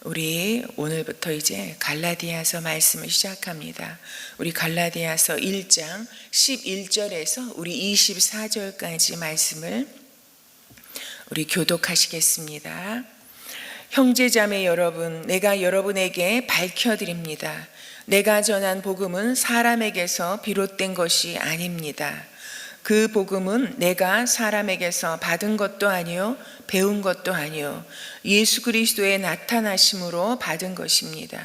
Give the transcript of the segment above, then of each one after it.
우리 오늘부터 이제 갈라디아서 말씀을 시작합니다. 우리 갈라디아서 1장 11절에서 우리 24절까지 말씀을 우리 교독하시겠습니다. 형제자매 여러분, 내가 여러분에게 밝혀드립니다. 내가 전한 복음은 사람에게서 비롯된 것이 아닙니다. 그 복음은 내가 사람에게서 받은 것도 아니요 배운 것도 아니요 예수 그리스도의 나타나심으로 받은 것입니다.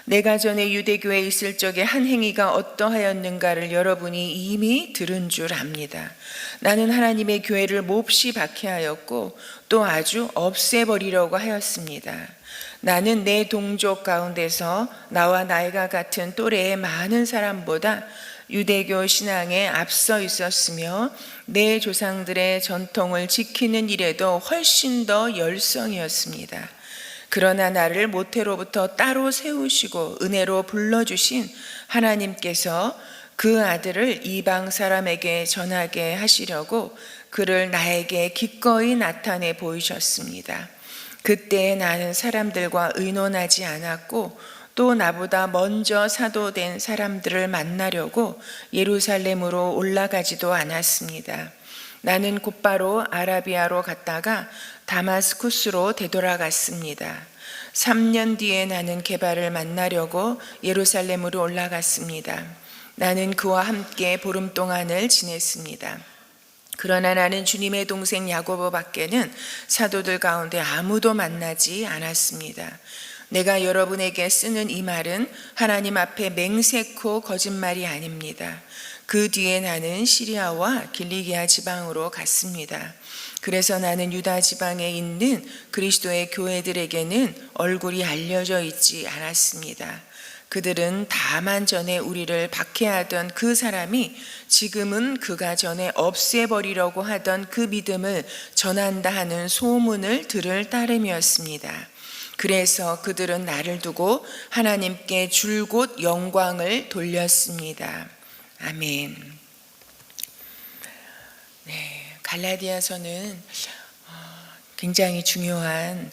내가 전에 유대교에 있을 적에 한 행위가 어떠하였는가를 여러분이 이미 들은 줄 압니다. 나는 하나님의 교회를 몹시 박해하였고 또 아주 없애버리려고 하였습니다. 나는 내 동족 가운데서 나와 나이가 같은 또래의 많은 사람보다 유대교 신앙에 앞서 있었으며 내 조상들의 전통을 지키는 일에도 훨씬 더 열성이었습니다. 그러나 나를 모태로부터 따로 세우시고 은혜로 불러주신 하나님께서 그 아들을 이방 사람에게 전하게 하시려고 그를 나에게 기꺼이 나타내 보이셨습니다. 그때 나는 사람들과 의논하지 않았고 또 나보다 먼저 사도된 사람들을 만나려고 예루살렘으로 올라가지도 않았습니다. 나는 곧바로 아라비아로 갔다가 다마스쿠스로 되돌아갔습니다. 3년 뒤에 나는 게바를 만나려고 예루살렘으로 올라갔습니다. 나는 그와 함께 보름 동안을 지냈습니다. 그러나 나는 주님의 동생 야고보 밖에는 사도들 가운데 아무도 만나지 않았습니다. 내가 여러분에게 쓰는 이 말은 하나님 앞에 맹세코 거짓말이 아닙니다. 그 뒤에 나는 시리아와 길리기아 지방으로 갔습니다. 그래서 나는 유다 지방에 있는 그리스도의 교회들에게는 얼굴이 알려져 있지 않았습니다. 그들은 다만 전에 우리를 박해하던 그 사람이 지금은 그가 전에 없애버리려고 하던 그 믿음을 전한다 하는 소문을 들을 따름이었습니다. 그래서 그들은 나를 두고 하나님께 줄곧 영광을 돌렸습니다. 아멘. 네, 갈라디아서는 굉장히 중요한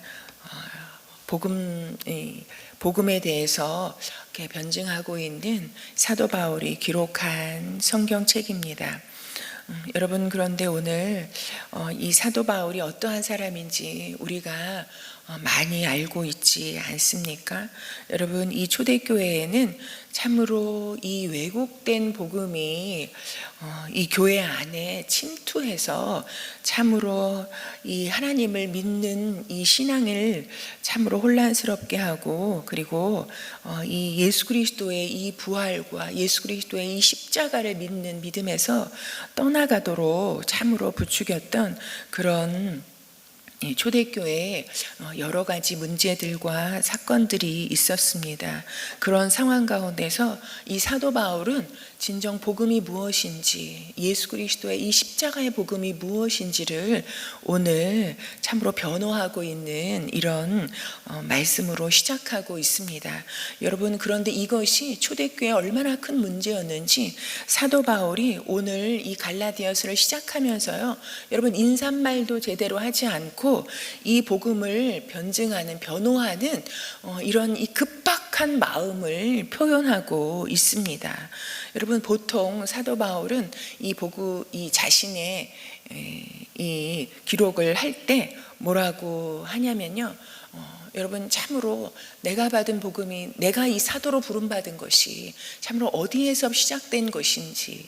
복음에 대해서 이렇게 변증하고 있는 사도 바울이 기록한 성경책입니다. 여러분, 그런데 오늘 이 사도 바울이 어떠한 사람인지 우리가 많이 알고 있지 않습니까? 여러분, 이 초대교회에는 참으로 이 왜곡된 복음이 이 교회 안에 침투해서 참으로 이 하나님을 믿는 이 신앙을 참으로 혼란스럽게 하고, 그리고 이 예수 그리스도의 이 부활과 예수 그리스도의 이 십자가를 믿는 믿음에서 떠나가도록 참으로 부추겼던 그런 초대교회에 여러 가지 문제들과 사건들이 있었습니다. 그런 상황 가운데서 이 사도 바울은 진정 복음이 무엇인지, 예수 그리스도의 이 십자가의 복음이 무엇인지를 오늘 참으로 변호하고 있는 이런 말씀으로 시작하고 있습니다. 여러분, 그런데 이것이 초대교회에 얼마나 큰 문제였는지 사도 바울이 오늘 이 갈라디아서를 시작하면서요, 여러분, 인사말도 제대로 하지 않고 이 복음을 변증하는, 변호하는 이런 이 급박한 마음을 표현하고 있습니다. 여러분, 보통 사도 바울은 이 자신의 이 기록을 할 때 뭐라고 하냐면요, 여러분, 참으로 내가 받은 복음이, 내가 이 사도로 부름받은 것이 참으로 어디에서 시작된 것인지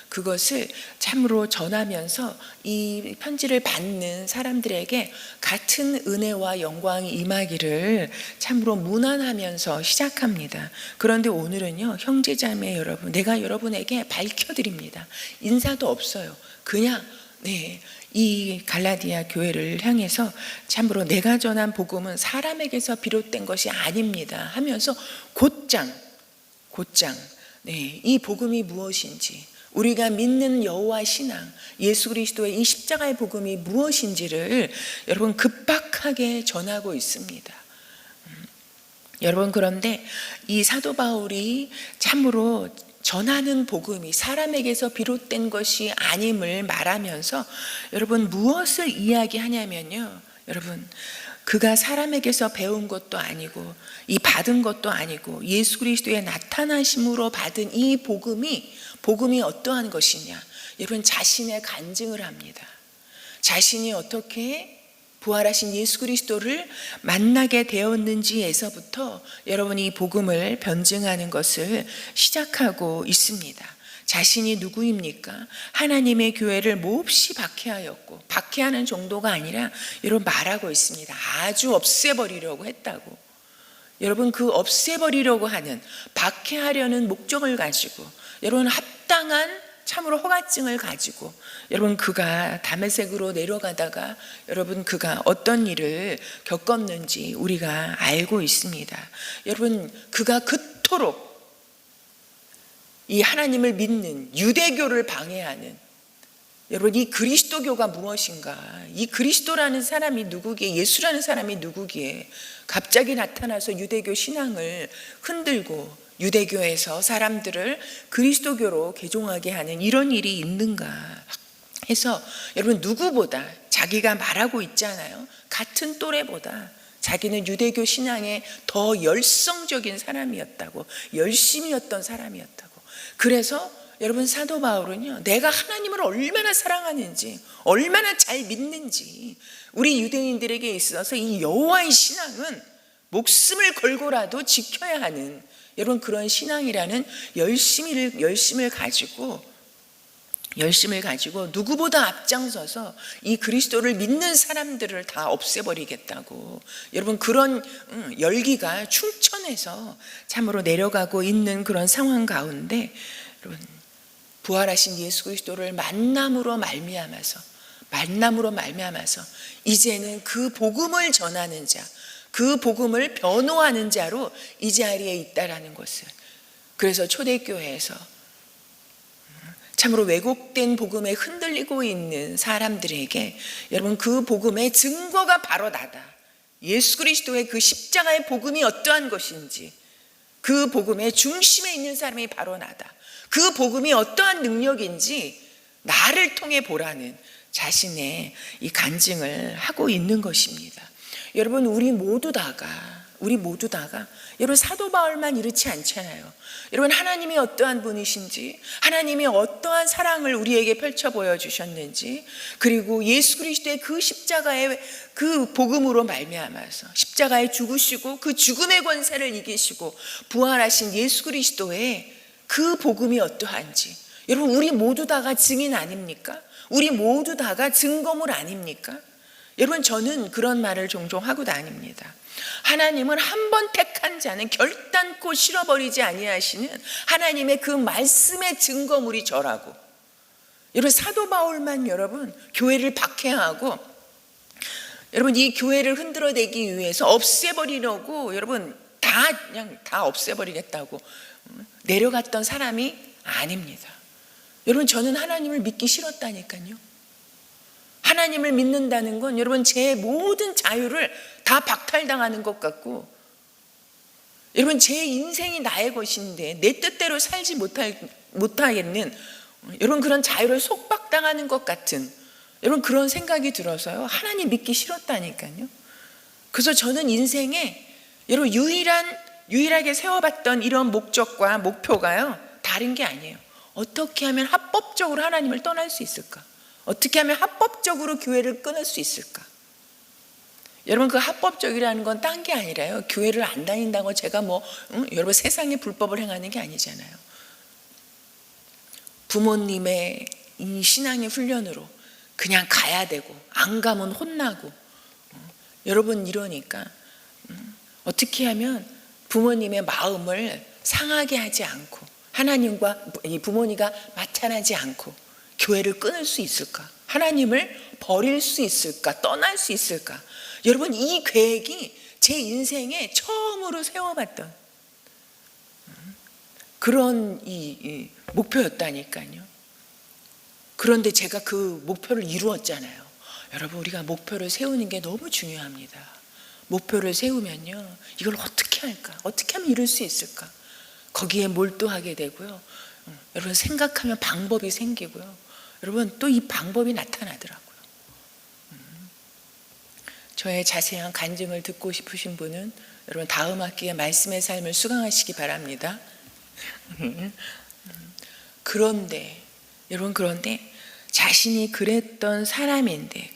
그것을 참으로 전하면서 이 편지를 받는 사람들에게 같은 은혜와 영광이 임하기를 참으로 문안하면서 시작합니다. 그런데 오늘은요, 형제자매 여러분, 내가 여러분에게 밝혀드립니다. 인사도 없어요. 그냥 이 갈라디아 교회를 향해서 참으로 내가 전한 복음은 사람에게서 비롯된 것이 아닙니다 하면서 곧장 이 복음이 무엇인지, 우리가 믿는 여호와 신앙, 예수 그리스도의 이 십자가의 복음이 무엇인지를 여러분 급박하게 전하고 있습니다. 여러분, 그런데 이 사도 바울이 참으로 전하는 복음이 사람에게서 비롯된 것이 아님을 말하면서 여러분 무엇을 이야기하냐면요, 여러분 그가 사람에게서 배운 것도 아니고 이 받은 것도 아니고 예수 그리스도의 나타나심으로 받은 이 복음이 어떠한 것이냐? 여러분, 자신의 간증을 합니다. 자신이 어떻게 부활하신 예수 그리스도를 만나게 되었는지에서부터 여러분이 이 복음을 변증하는 것을 시작하고 있습니다. 자신이 누구입니까? 하나님의 교회를 몹시 박해하였고, 박해하는 정도가 아니라 여러분 말하고 있습니다. 아주 없애버리려고 했다고. 여러분, 그 없애버리려고 하는, 박해하려는 목적을 가지고, 여러분 합당한 참으로 허가증을 가지고 여러분 그가 다메섹으로 내려가다가 여러분 그가 어떤 일을 겪었는지 우리가 알고 있습니다. 여러분, 그가 그토록 이 하나님을 믿는 유대교를 방해하는, 여러분 이 그리스도교가 무엇인가? 이 그리스도라는 사람이 누구기에, 예수라는 사람이 누구기에 갑자기 나타나서 유대교 신앙을 흔들고 유대교에서 사람들을 그리스도교로 개종하게 하는 이런 일이 있는가 해서 여러분 누구보다 자기가 말하고 있잖아요. 같은 또래보다 자기는 유대교 신앙에 더 열성적인 사람이었다고, 열심히 했던 사람이었다고. 그래서 여러분 사도 바울은요, 내가 하나님을 얼마나 사랑하는지, 얼마나 잘 믿는지 우리 유대인들에게 있어서 이 여호와의 신앙은 목숨을 걸고라도 지켜야 하는 여러분 그런 신앙이라는 열심을 가지고 누구보다 앞장서서 이 그리스도를 믿는 사람들을 다 없애버리겠다고 여러분 그런 열기가 충천해서 참으로 내려가고 있는 그런 상황 가운데 여러분 부활하신 예수 그리스도를 만남으로 말미암아서 이제는 그 복음을 전하는 자, 그 복음을 변호하는 자로 이 자리에 있다라는 것을, 그래서 초대교회에서 참으로 왜곡된 복음에 흔들리고 있는 사람들에게 여러분 그 복음의 증거가 바로 나다. 예수 그리스도의 그 십자가의 복음이 어떠한 것인지, 그 복음의 중심에 있는 사람이 바로 나다. 그 복음이 어떠한 능력인지 나를 통해 보라는 자신의 이 간증을 하고 있는 것입니다. 여러분 우리 모두 다가 여러분 사도 바울만 이렇지 않잖아요. 여러분 하나님이 어떠한 분이신지, 하나님이 어떠한 사랑을 우리에게 펼쳐 보여주셨는지, 그리고 예수 그리스도의 그 십자가의 그 복음으로 말미암아서 십자가에 죽으시고 그 죽음의 권세를 이기시고 부활하신 예수 그리스도의 그 복음이 어떠한지 여러분 우리 모두 다가 증인 아닙니까? 우리 모두 다가 증거물 아닙니까? 여러분 저는 그런 말을 종종 하고 다닙니다. 하나님은 한 번 택한 자는 결단코 실어버리지 아니하시는 하나님의 그 말씀의 증거물이 저라고. 여러분 사도 바울만 여러분 교회를 박해하고 여러분 이 교회를 흔들어내기 위해서 없애버리려고 여러분 다 없애버리겠다고 내려갔던 사람이 아닙니다. 여러분 저는 하나님을 믿기 싫었다니까요. 하나님을 믿는다는 건 여러분 제 모든 자유를 다 박탈당하는 것 같고, 여러분 제 인생이 나의 것인데 내 뜻대로 살지 못하겠는 여러분 그런 자유를 속박당하는 것 같은 여러분 그런 생각이 들어서요 하나님 믿기 싫었다니까요. 그래서 저는 인생에 여러분 유일하게 세워봤던 이런 목적과 목표가요 다른 게 아니에요. 어떻게 하면 합법적으로 하나님을 떠날 수 있을까? 어떻게 하면 합법적으로 교회를 끊을 수 있을까? 여러분 그 합법적이라는 건 딴 게 아니라요, 교회를 안 다닌다고 제가 여러분 세상에 불법을 행하는 게 아니잖아요. 부모님의 이 신앙의 훈련으로 그냥 가야 되고 안 가면 혼나고 여러분 이러니까 어떻게 하면 부모님의 마음을 상하게 하지 않고 하나님과 이 부모님과 마찬하지 않고 교회를 끊을 수 있을까? 하나님을 버릴 수 있을까? 떠날 수 있을까? 여러분 이 계획이 제 인생에 처음으로 세워봤던 그런 이 목표였다니까요. 그런데 제가 그 목표를 이루었잖아요. 여러분 우리가 목표를 세우는 게 너무 중요합니다. 목표를 세우면요 이걸 어떻게 할까? 어떻게 하면 이룰 수 있을까? 거기에 몰두하게 되고요. 여러분 생각하면 방법이 생기고요. 여러분 또 이 방법이 나타나더라고요. 저의 자세한 간증을 듣고 싶으신 분은 여러분 다음 학기에 말씀의 삶을 수강하시기 바랍니다. 그런데 자신이 그랬던 사람인데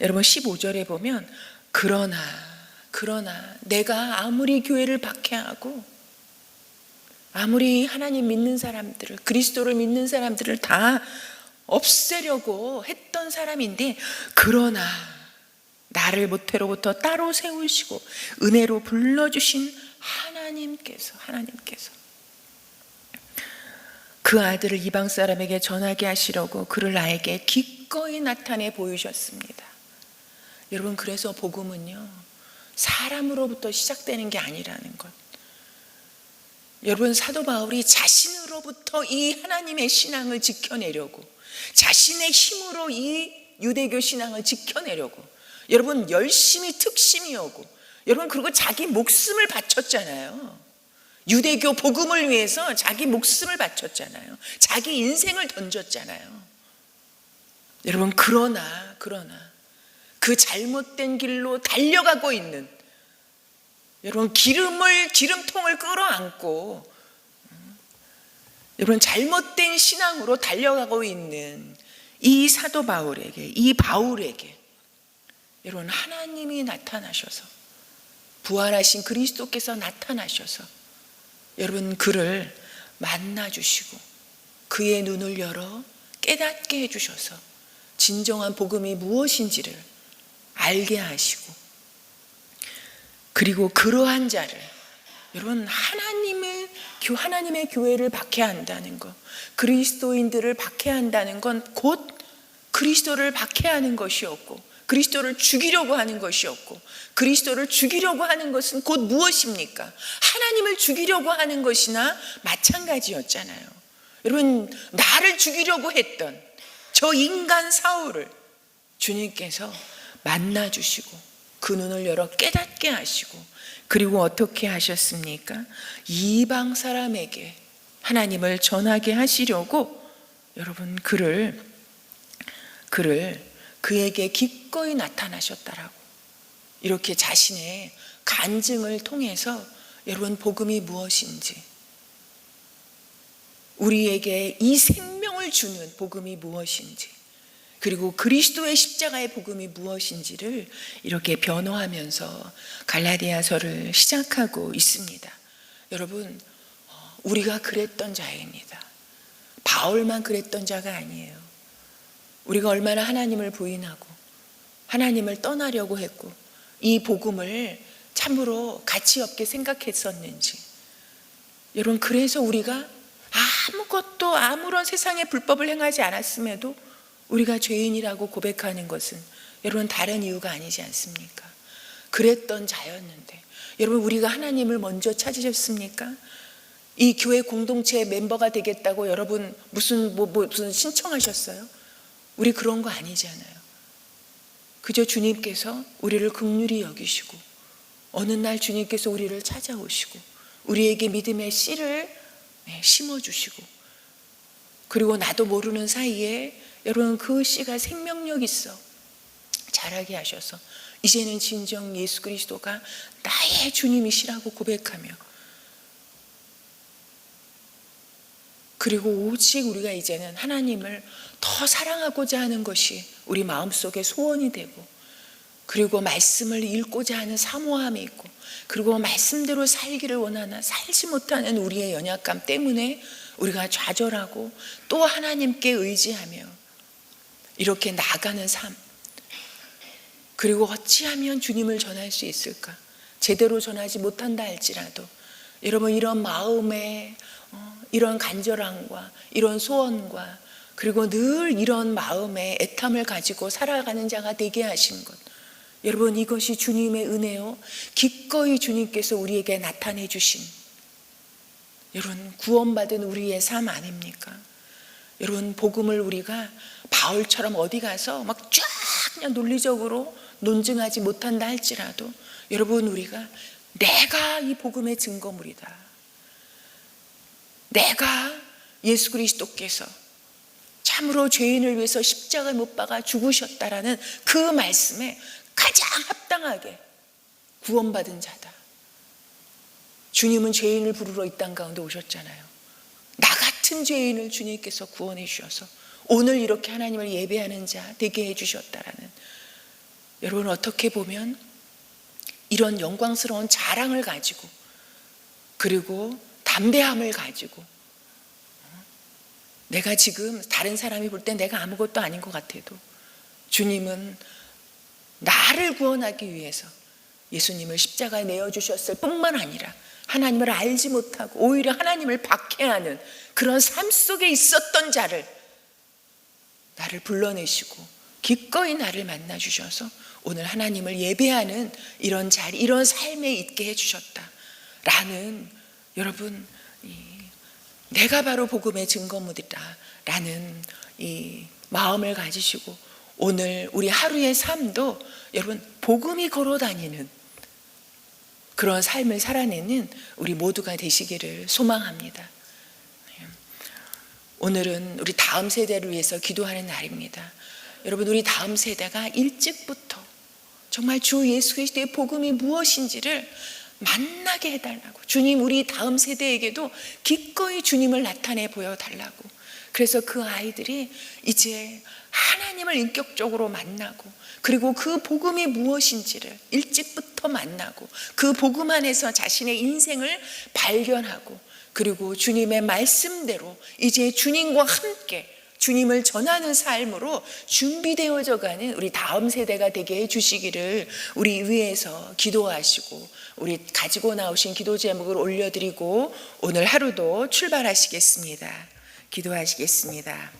여러분 15절에 보면 그러나 내가 아무리 교회를 박해하고 아무리 하나님 믿는 사람들을, 그리스도를 믿는 사람들을 다 없애려고 했던 사람인데, 그러나 나를 모태로부터 따로 세우시고 은혜로 불러주신 하나님께서 그 아들을 이방 사람에게 전하게 하시려고 그를 나에게 기꺼이 나타내 보이셨습니다. 여러분, 그래서 복음은요, 사람으로부터 시작되는 게 아니라는 것. 여러분, 사도 바울이 자신으로부터 이 하나님의 신앙을 지켜내려고, 자신의 힘으로 이 유대교 신앙을 지켜내려고, 여러분 열심히 특심이 오고, 여러분 그리고 자기 목숨을 바쳤잖아요. 유대교 복음을 위해서 자기 목숨을 바쳤잖아요. 자기 인생을 던졌잖아요. 여러분, 그러나 그 잘못된 길로 달려가고 있는, 여러분 기름통을 끌어안고 여러분 잘못된 신앙으로 달려가고 있는 이 사도 바울에게, 이 바울에게 여러분 하나님이 나타나셔서, 부활하신 그리스도께서 나타나셔서 여러분 그를 만나주시고 그의 눈을 열어 깨닫게 해주셔서 진정한 복음이 무엇인지를 알게 하시고, 그리고 그러한 자를, 여러분 하나님의 교회를 박해한다는 것, 그리스도인들을 박해한다는 건 곧 그리스도를 박해하는 것이었고, 그리스도를 죽이려고 하는 것이었고, 그리스도를 죽이려고 하는 것은 곧 무엇입니까? 하나님을 죽이려고 하는 것이나 마찬가지였잖아요. 여러분, 나를 죽이려고 했던 저 인간 사울을 주님께서 만나주시고 그 눈을 열어 깨닫게 하시고, 그리고 어떻게 하셨습니까? 이방 사람에게 하나님을 전하게 하시려고 여러분 그에게 기꺼이 나타나셨다라고, 이렇게 자신의 간증을 통해서 여러분 복음이 무엇인지, 우리에게 이 생명을 주는 복음이 무엇인지, 그리고 그리스도의 십자가의 복음이 무엇인지를 이렇게 변호하면서 갈라디아서를 시작하고 있습니다. 여러분, 우리가 그랬던 자입니다. 바울만 그랬던 자가 아니에요. 우리가 얼마나 하나님을 부인하고 하나님을 떠나려고 했고 이 복음을 참으로 가치 없게 생각했었는지, 여러분 그래서 우리가 아무런 세상의 불법을 행하지 않았음에도 우리가 죄인이라고 고백하는 것은 여러분 다른 이유가 아니지 않습니까? 그랬던 자였는데, 여러분 우리가 하나님을 먼저 찾으셨습니까? 이 교회 공동체의 멤버가 되겠다고 여러분 무슨 신청하셨어요? 우리 그런 거 아니잖아요. 그저 주님께서 우리를 긍휼히 여기시고 어느 날 주님께서 우리를 찾아오시고 우리에게 믿음의 씨를 심어주시고, 그리고 나도 모르는 사이에 여러분 그 씨가 생명력 있어 자라게 하셔서 이제는 진정 예수 그리스도가 나의 주님이시라고 고백하며, 그리고 오직 우리가 이제는 하나님을 더 사랑하고자 하는 것이 우리 마음속에 소원이 되고, 그리고 말씀을 읽고자 하는 사모함이 있고, 그리고 말씀대로 살기를 원하나 살지 못하는 우리의 연약감 때문에 우리가 좌절하고 또 하나님께 의지하며 이렇게 나가는 삶, 그리고 어찌하면 주님을 전할 수 있을까? 제대로 전하지 못한다 할지라도 여러분 이런 마음에 이런 간절함과 이런 소원과 그리고 늘 이런 마음에 애탐을 가지고 살아가는 자가 되게 하신 것, 여러분 이것이 주님의 은혜요, 기꺼이 주님께서 우리에게 나타내 주신 여러분 구원받은 우리의 삶 아닙니까? 여러분 복음을 우리가 바울처럼 어디 가서 막 쫙 그냥 논리적으로 논증하지 못한다 할지라도 여러분 우리가 내가 이 복음의 증거물이다, 내가 예수 그리스도께서 참으로 죄인을 위해서 십자가에 못 박아 죽으셨다라는 그 말씀에 가장 합당하게 구원받은 자다. 주님은 죄인을 부르러 이 땅 가운데 오셨잖아요. 나 같은 죄인을 주님께서 구원해 주셔서 오늘 이렇게 하나님을 예배하는 자 되게 해 주셨다라는, 여러분 어떻게 보면 이런 영광스러운 자랑을 가지고, 그리고 담대함을 가지고, 내가 지금 다른 사람이 볼 때 내가 아무것도 아닌 것 같아도 주님은 나를 구원하기 위해서 예수님을 십자가에 내어주셨을 뿐만 아니라 하나님을 알지 못하고 오히려 하나님을 박해하는 그런 삶 속에 있었던 자를 나를 불러내시고 기꺼이 나를 만나 주셔서 오늘 하나님을 예배하는 이런 자리, 이런 삶에 있게 해주셨다라는, 여러분 내가 바로 복음의 증거물이다라는 이 마음을 가지시고 오늘 우리 하루의 삶도 여러분 복음이 걸어다니는 그런 삶을 살아내는 우리 모두가 되시기를 소망합니다. 오늘은 우리 다음 세대를 위해서 기도하는 날입니다. 여러분 우리 다음 세대가 일찍부터 정말 주 예수 그리스도의 복음이 무엇인지를 만나게 해달라고, 주님 우리 다음 세대에게도 기꺼이 주님을 나타내 보여달라고, 그래서 그 아이들이 이제 하나님을 인격적으로 만나고, 그리고 그 복음이 무엇인지를 일찍부터 만나고 그 복음 안에서 자신의 인생을 발견하고, 그리고 주님의 말씀대로 이제 주님과 함께 주님을 전하는 삶으로 준비되어져 가는 우리 다음 세대가 되게 해주시기를 우리 위해서 기도하시고, 우리 가지고 나오신 기도 제목을 올려드리고 오늘 하루도 출발하시겠습니다. 기도하시겠습니다.